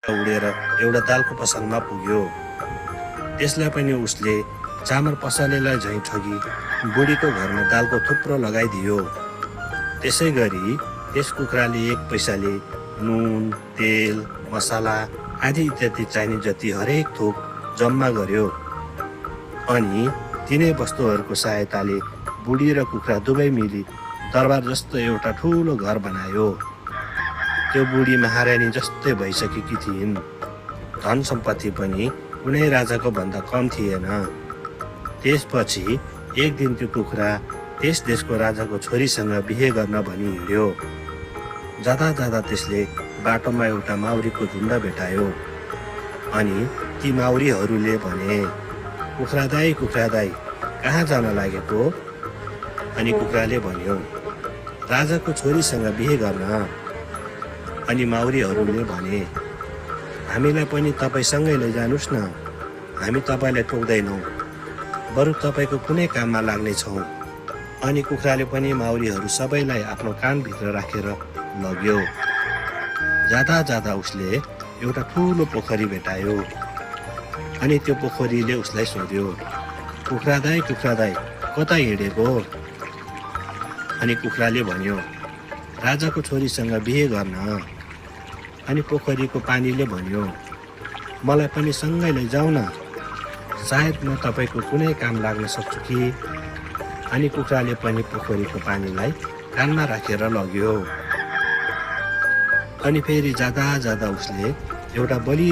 उडेर एउटा दालको पसलमा पुग्यो। त्यसलाई पनि उसले चामल पसलेलाई झैँ ठगी बुढीको घरमा दालको थुप्रो लगाइदियो। त्यसै गरी त्यस कुखुराले 1 पैसाले नुन, तेल, मसला आदि इत्यादि चाहिने जति हरेक थोक जम्मा गर्यो अनि तिनै वस्तुहरूको सहायताले बुढी र कुखुरा दुवै मिली दरबार जस्तो एउटा ठुलो घर बनायो। त्यो बुढी महारानी जस्तै भइसकेकी थिइन्। धन सम्पत्ति पनि कुनै राजाको भन्दा कम थिएन। त्यसपछि एक दिन त्यो कुखुरा त्यस देशको राजाको छोरीसँग बिहे गर्न भनी हिँड्यो। जाँदा जाँदा त्यसले बाटोमा एउटा माउरीको झुन्ड भेटायो अनि ती माउरीहरूले भने, कुखुरा दाई कहाँ जान लागेको? अनि कुखुराले भन्यो, राजाको छोरीसँग बिहे गर्न। अनि माउरीहरूले भने, हामीलाई पनि तपाईँसँगै लैजानुस् न, हामी तपाईँलाई टोक्दैनौँ, बरु तपाईँको कुनै काममा लाग्नेछौँ। अनि कुखुराले पनि माउरीहरू सबैलाई आफ्नो कानभित्र राखेर लग्यो। जाँदा जाँदा उसले एउटा ठुलो पोखरी भेटायो अनि त्यो पोखरीले उसलाई सोध्यो, कुखुरा दाई कता हिँडेको? अनि कुखुराले भन्यो, राजाको छोरीसँग बिहे गर्न। अनि पोखरीको पानीले भन्यो, मलाई पनि सँगै लैजाऊ न, सायद म तपाईँको कुनै काम लाग्न सक्छु कि। अनि कुखुराले पनि पोखरीको पानीलाई कानमा राखेर लग्यो। अनि फेरि जाँदा जाँदा उसले एउटा बलियो